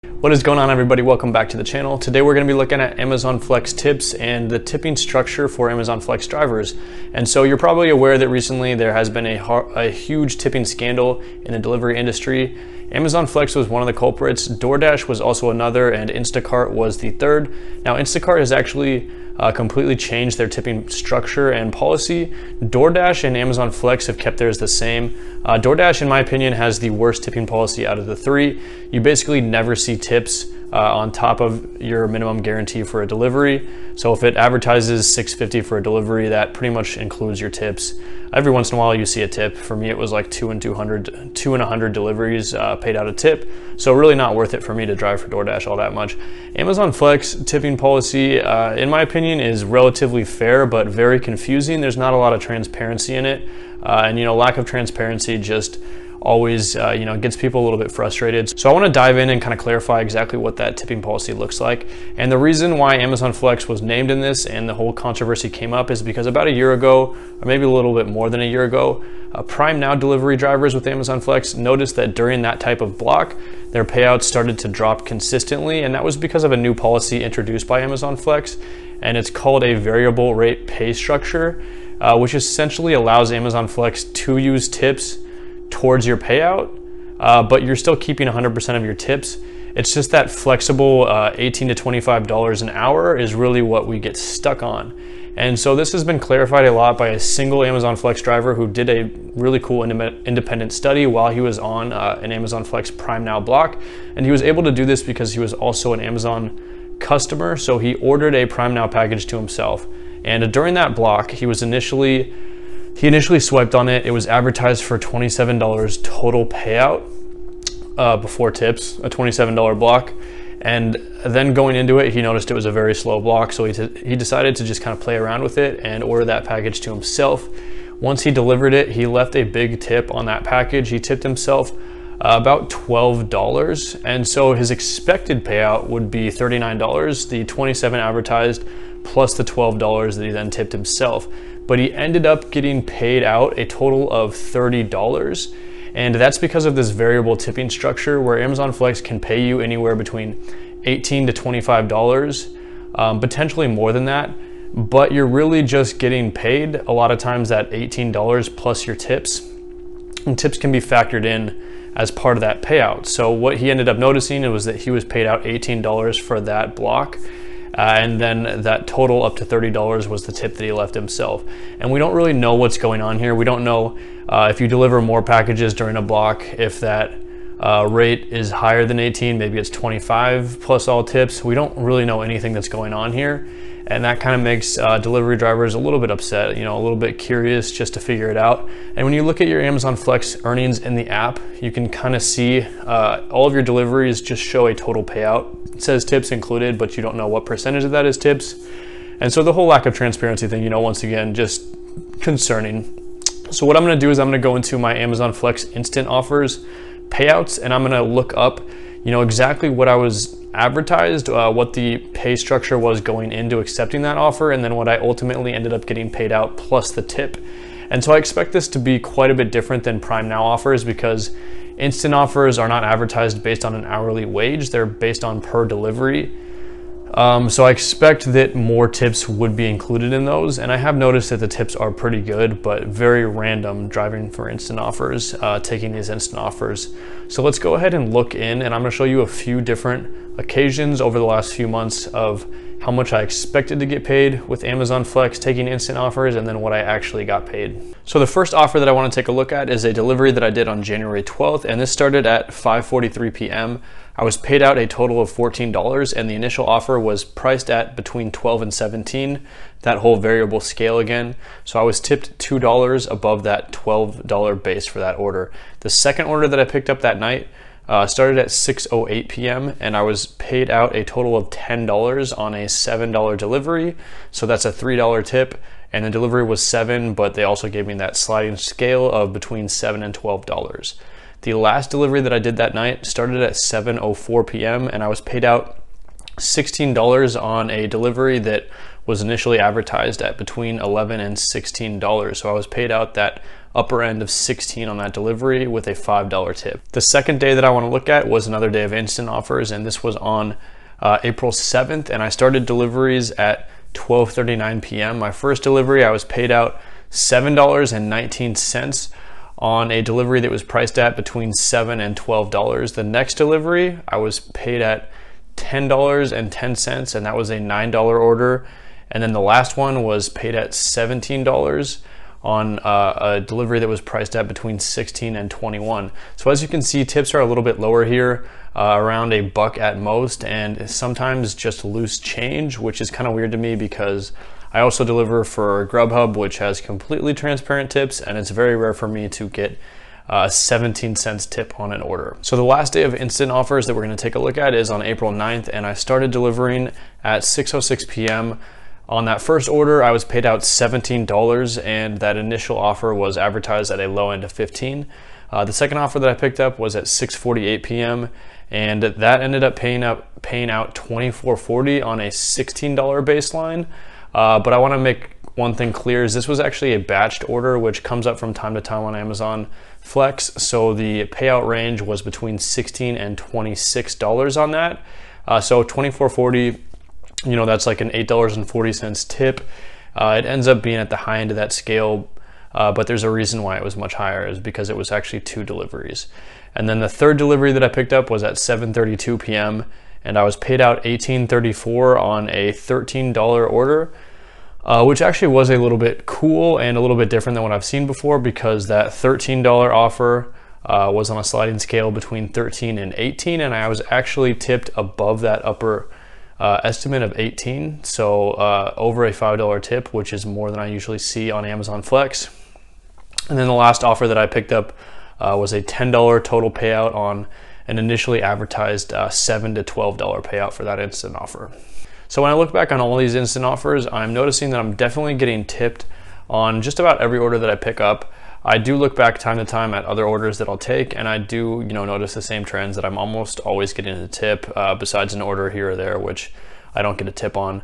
What is going on, everybody? Welcome back to the channel. Today we're going to be looking at Amazon Flex tips and the tipping structure for Amazon Flex drivers. And so you're probably aware that recently there has been a huge tipping scandal in the delivery industry. Amazon Flex was one of the culprits, DoorDash was also another, and Instacart was the third. Now Instacart has actually completely changed their tipping structure and policy. DoorDash and Amazon Flex have kept theirs the same. DoorDash, in my opinion, has the worst tipping policy out of the three. You basically never see tips on top of your minimum guarantee for a delivery. So if it advertises $6.50 for a delivery, that pretty much includes your tips. Every once in a while you see a tip. For me, it was like 2 in 100 deliveries paid out a tip. So really not worth it for me to drive for DoorDash all that much. Amazon Flex tipping policy, in my opinion, is relatively fair, but very confusing. There's not a lot of transparency in it. And lack of transparency just always gets people a little bit frustrated. So I want to dive in and kind of clarify exactly what that tipping policy looks like. And the reason why Amazon Flex was named in this and the whole controversy came up is because about a year ago, or maybe a little bit more than a year ago, Prime Now delivery drivers with Amazon Flex noticed that during that type of block, their payouts started to drop consistently. And that was because of a new policy introduced by Amazon Flex. And it's called a variable rate pay structure, which essentially allows Amazon Flex to use tips towards your payout, but you're still keeping 100% of your tips. It's just that flexible $18 to $25 an hour is really what we get stuck on. And so this has been clarified a lot by a single Amazon Flex driver who did a really cool independent study while he was on an Amazon Flex Prime Now block. And he was able to do this because he was also an Amazon customer. So he ordered a Prime Now package to himself. And during that block, he initially swiped on it. It was advertised for $27 total payout before tips, a $27 block. And then going into it, he noticed it was a very slow block. So he decided to just kind of play around with it and order that package to himself. Once he delivered it, he left a big tip on that package. He tipped himself about $12. And so his expected payout would be $39, the $27 advertised, plus the $12 that he then tipped himself. But he ended up getting paid out a total of $30. And that's because of this variable tipping structure where Amazon Flex can pay you anywhere between $18 to $25, potentially more than that. But you're really just getting paid a lot of times that $18 plus your tips. And tips can be factored in as part of that payout. So what he ended up noticing was that he was paid out $18 for that block. And then that total up to $30 was the tip that he left himself. And we don't really know what's going on here. We don't know if you deliver more packages during a block, if that rate is higher than 18, maybe it's 25 plus all tips. We don't really know anything that's going on here. And that kind of makes delivery drivers a little bit upset, a little bit curious just to figure it out. And when you look at your Amazon Flex earnings in the app, you can kind of see all of your deliveries just show a total payout. It says tips included, but you don't know what percentage of that is tips. And so the whole lack of transparency thing, once again, just concerning. So what I'm gonna do is I'm gonna go into my Amazon Flex instant offers payouts, and I'm gonna look up, exactly what I was advertised, what the pay structure was going into accepting that offer, and then what I ultimately ended up getting paid out plus the tip. And so I expect this to be quite a bit different than Prime Now offers because instant offers are not advertised based on an hourly wage, they're based on per delivery. So I expect that more tips would be included in those. And I have noticed that the tips are pretty good, but very random driving for instant offers, taking these instant offers. So let's go ahead and look in, and I'm gonna show you a few different occasions over the last few months of how much I expected to get paid with Amazon Flex taking instant offers, and then what I actually got paid. So the first offer that I want to take a look at is a delivery that I did on January 12th, and this started at 5:43 p.m. I was paid out a total of $14, and the initial offer was priced at between 12 and 17, that whole variable scale again. So I was tipped $2 above that $12 base for that order. The second order that I picked up that night started at 6:08 p.m. and I was paid out a total of $10 on a $7 delivery. So that's a $3 tip, and the delivery was $7, but they also gave me that sliding scale of between $7 and $12. The last delivery that I did that night started at 7:04 p.m. and I was paid out $16 on a delivery that was initially advertised at between $11 and $16. So I was paid out that upper end of 16 on that delivery with a $5 tip. The second day that I want to look at was another day of instant offers, and this was on April 7th, and I started deliveries at 12:39 p.m. My first delivery, I was paid out $7.19 on a delivery that was priced at between $7 and $12. The next delivery, I was paid at $10.10, and that was a $9 order. And then the last one was paid at $17 on a delivery that was priced at between $16 and $21. So as you can see, tips are a little bit lower here, around $1 at most, and sometimes just loose change, which is kind of weird to me because I also deliver for Grubhub, which has completely transparent tips, and it's very rare for me to get 17 cents tip on an order. So the last day of instant offers that we're going to take a look at is on April 9th, and I started delivering at 6:06 p.m. On that first order, I was paid out $17, and that initial offer was advertised at a low end of 15. The second offer that I picked up was at 6:48 p.m. and that ended up paying out $24.40 on a $16 baseline. But I want to make one thing clear, is this was actually a batched order, which comes up from time to time on Amazon Flex. So the payout range was between $16 and $26 on that. So $24.40, you know, that's like an $8.40 tip. It ends up being at the high end of that scale, but there's a reason why it was much higher, is because it was actually 2 deliveries. And then the third delivery that I picked up was at 7:32 p.m. and I was paid out $18.34 on a $13 order, which actually was a little bit cool and a little bit different than what I've seen before, because that $13 offer was on a sliding scale between 13 and 18, and I was actually tipped above that upper estimate of 18, so over a $5 tip, which is more than I usually see on Amazon Flex. And then the last offer that I picked up was a $10 total payout on an initially advertised $7 to $12 payout for that instant offer. So when I look back on all these instant offers, I'm noticing that I'm definitely getting tipped on just about every order that I pick up. I do look back time to time at other orders that I'll take, and I do, notice the same trends, that I'm almost always getting a tip, besides an order here or there, which I don't get a tip on.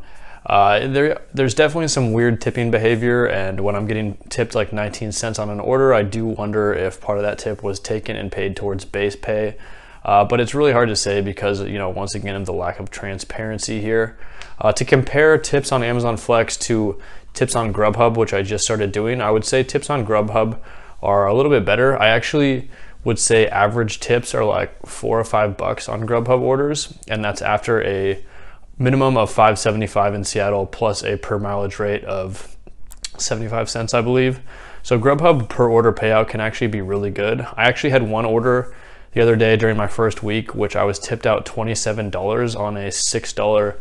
There's definitely some weird tipping behavior, and when I'm getting tipped like 19 cents on an order, I do wonder if part of that tip was taken and paid towards base pay. But it's really hard to say because, once again, of the lack of transparency here. To compare tips on Amazon Flex to tips on Grubhub, which I just started doing, I would say tips on Grubhub are a little bit better. I actually would say average tips are like $4 or $5 on Grubhub orders, and that's after a minimum of $5.75 in Seattle plus a per mileage rate of 75 cents, I believe. So Grubhub per order payout can actually be really good. I actually had one order the other day during my first week, which I was tipped out $27 on a $6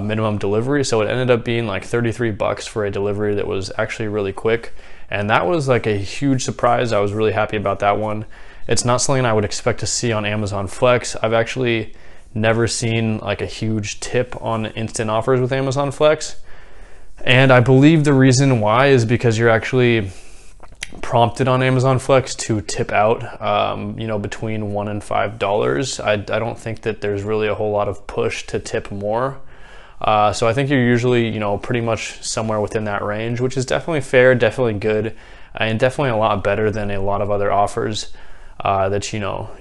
minimum delivery. So it ended up being like $33 for a delivery that was actually really quick. And that was like a huge surprise. I was really happy about that one. It's not something I would expect to see on Amazon Flex. I've actually never seen like a huge tip on instant offers with Amazon Flex. And I believe the reason why is because you're actually prompted on Amazon Flex to tip out, between $1 and $5. I don't think that there's really a whole lot of push to tip more. So I think you're usually, pretty much somewhere within that range, which is definitely fair, definitely good, and definitely a lot better than a lot of other offers that,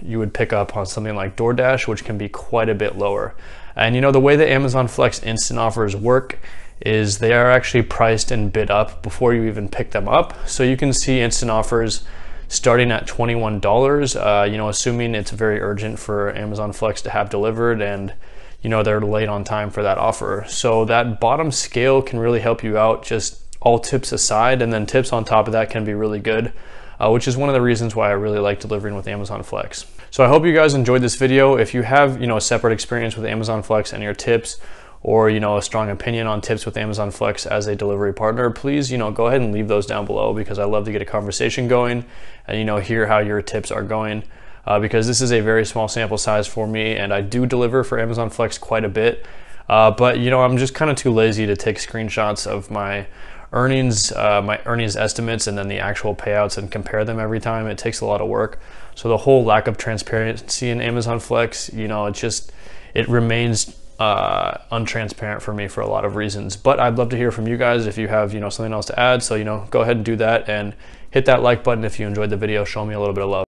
you would pick up on something like DoorDash, which can be quite a bit lower. And, the way that Amazon Flex instant offers work is they are actually priced and bid up before you even pick them up. So you can see instant offers starting at $21, assuming it's very urgent for Amazon Flex to have delivered and, they're late on time for that offer. So that bottom scale can really help you out, just all tips aside, and then tips on top of that can be really good, which is one of the reasons why I really like delivering with Amazon Flex. So I hope you guys enjoyed this video. If you have, a separate experience with Amazon Flex and your tips, or a strong opinion on tips with Amazon Flex as a delivery partner, please go ahead and leave those down below, because I love to get a conversation going and hear how your tips are going, because this is a very small sample size for me, and I do deliver for Amazon Flex quite a bit, but I'm just kind of too lazy to take screenshots of my earnings estimates and then the actual payouts and compare them every time. It takes a lot of work. So the whole lack of transparency in Amazon Flex, it remains untransparent for me for a lot of reasons. But I'd love to hear from you guys if you have, you know, something else to add. So, you know, go ahead and do that, and hit that like button if you enjoyed the video. Show me a little bit of love.